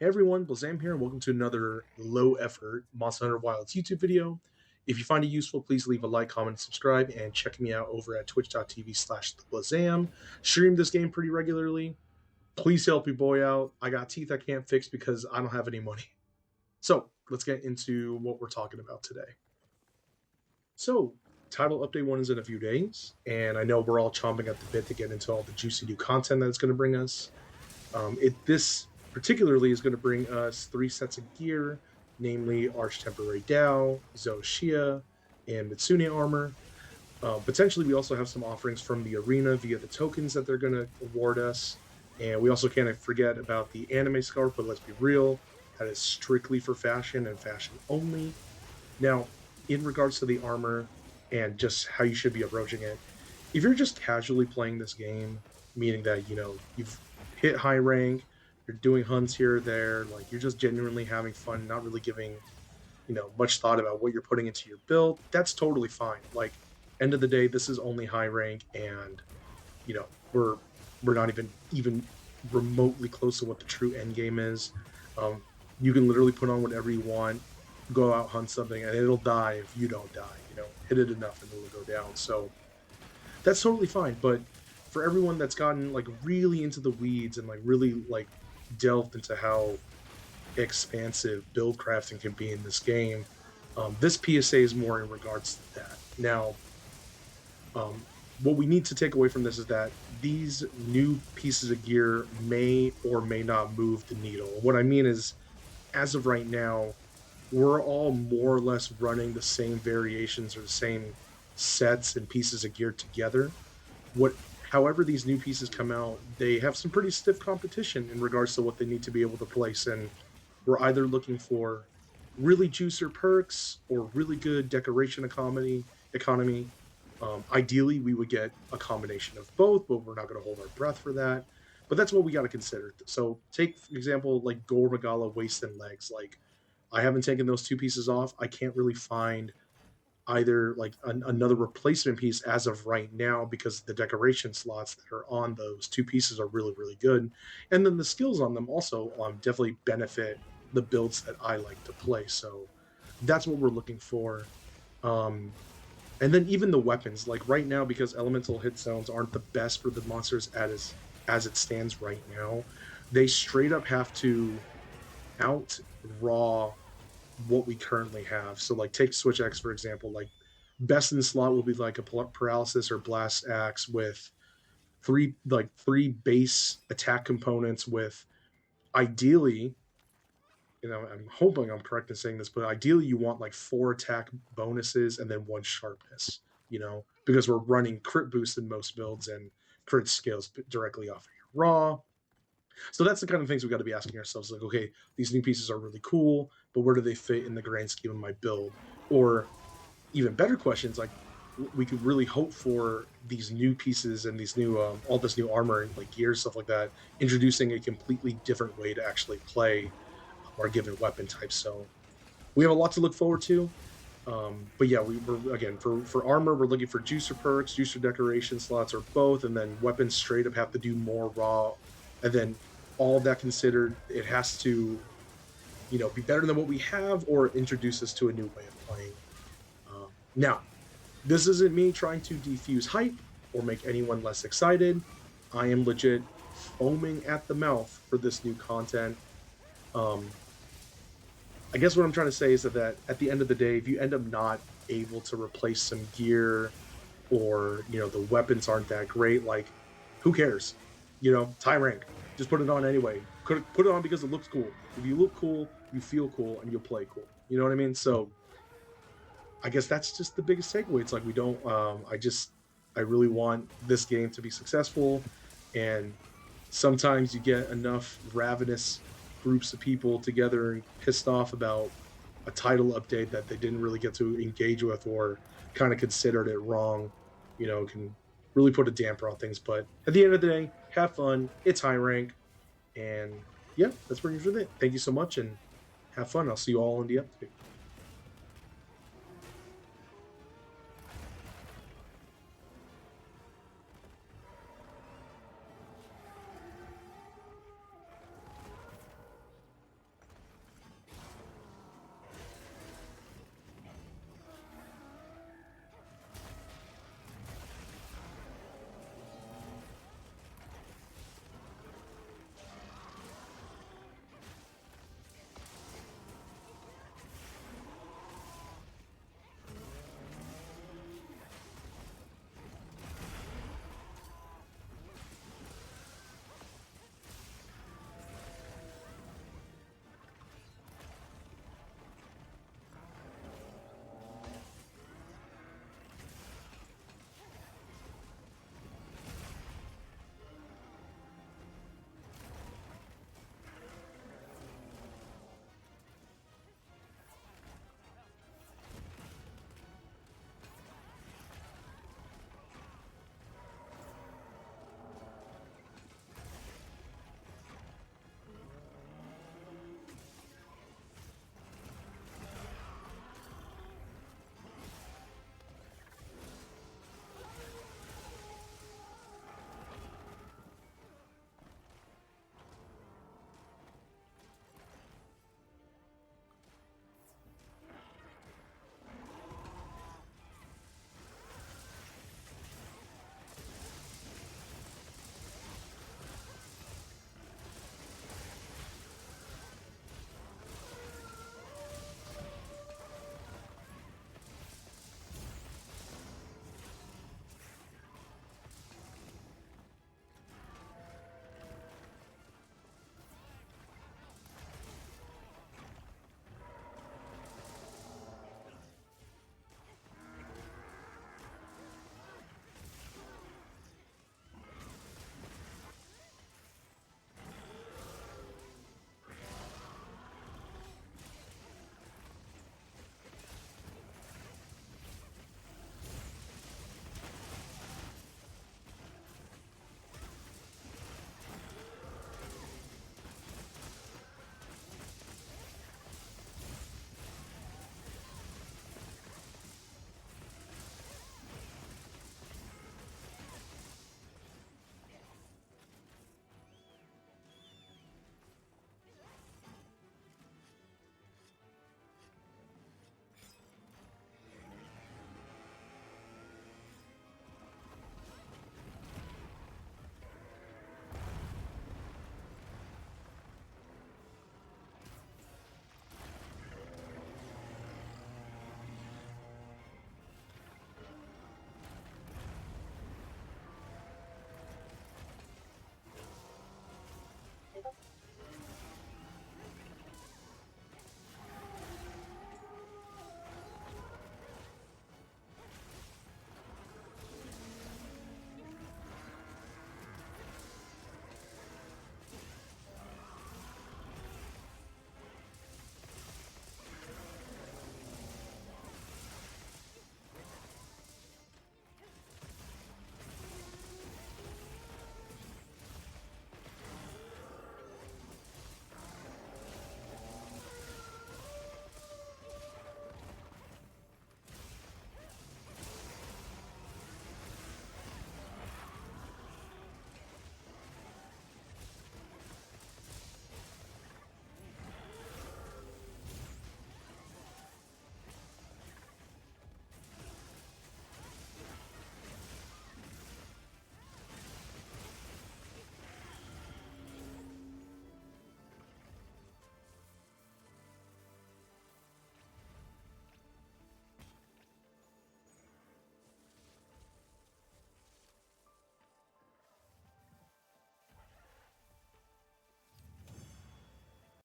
Hey everyone, Blazam here, and welcome to another low effort Monster Hunter Wilds YouTube video. If you find it useful, please leave a like, comment, and subscribe, and check me out over at twitch.tv/theblazam. Stream this game pretty regularly. Please help your boy out. I got teeth I can't fix because I don't have any money. So let's get into what we're talking about today. So, title update 1 is in a few days, and I know we're all chomping at the bit to get into all the juicy new content that it's going to bring us. This particularly is going to bring us 3 sets of gear, namely Arch Temporary Dao, Zoshia, and Mitsune armor. Potentially, we also have some offerings from the arena via the tokens that they're going to award us. And we also can't forget about the anime scarf, but let's be real, that is strictly for fashion and fashion only. Now, in regards to the armor and just how you should be approaching it, if you're just casually playing this game, meaning that, you've hit high rank, you're doing hunts here or there, like you're just genuinely having fun, not really giving, much thought about what you're putting into your build, that's totally fine. Like, end of the day, this is only high rank, and we're not even remotely close to what the true end game is. You can literally put on whatever you want, go out hunt something, and it'll die if you don't die. Hit it enough and it'll go down. So that's totally fine. But for everyone that's gotten like really into the weeds and like really like delved into how expansive build crafting can be in this game, this PSA is more in regards to that. Now, what we need to take away from this is that these new pieces of gear may or may not move the needle. What I mean is, as of right now, we're all more or less running the same variations or the same sets and pieces of gear together. However these new pieces come out, they have some pretty stiff competition in regards to what they need to be able to place, and we're either looking for really juicer perks or really good decoration economy. Ideally, we would get a combination of both, but we're not going to hold our breath for that. But that's what we got to consider. So take, for example, like Gore Magala waist and legs. Like, I haven't taken those 2 pieces off. I can't really find either like another replacement piece as of right now, because the decoration slots that are on those 2 pieces are really, really good. And then the skills on them also definitely benefit the builds that I like to play. So that's what we're looking for. And then even the weapons, like right now, because elemental hit zones aren't the best for the monsters as it stands right now, they straight up have to out raw what we currently have. So like take Switch X for example, like best in the slot will be like a paralysis or blast axe with three base attack components with, ideally, I'm hoping I'm correct in saying this, but ideally you want like 4 attack bonuses and then 1 sharpness, because we're running crit boost in most builds and crit scales directly off of your raw. So that's the kind of things we got to be asking ourselves, like, okay, these new pieces are really cool, but where do they fit in the grand scheme of my build? Or even better questions, like, we could really hope for these new pieces and these new all this new armor and like gear, stuff like that, introducing a completely different way to actually play our given weapon type. So we have a lot to look forward to. But yeah, we're again, for armor, we're looking for juicer perks, juicer decoration slots, or both, and then weapons straight up have to do more raw. And then all of that considered, it has to, be better than what we have or introduce us to a new way of playing. Now, this isn't me trying to defuse hype or make anyone less excited. I am legit foaming at the mouth for this new content. I guess what I'm trying to say is that at the end of the day, if you end up not able to replace some gear, or the weapons aren't that great, like, who cares? Tie rank, just put it on anyway. Put it on because it looks cool. If you look cool, you feel cool, and you'll play cool. You know what I mean? So I guess that's just the biggest takeaway. It's like, we don't. I really want this game to be successful, and sometimes you get enough ravenous groups of people together and pissed off about a title update that they didn't really get to engage with, or kind of considered it wrong, can really put a damper on things. But at the end of the day, have fun. It's high rank. And yeah, that's pretty much it. Thank you so much and have fun. I'll see you all in the update.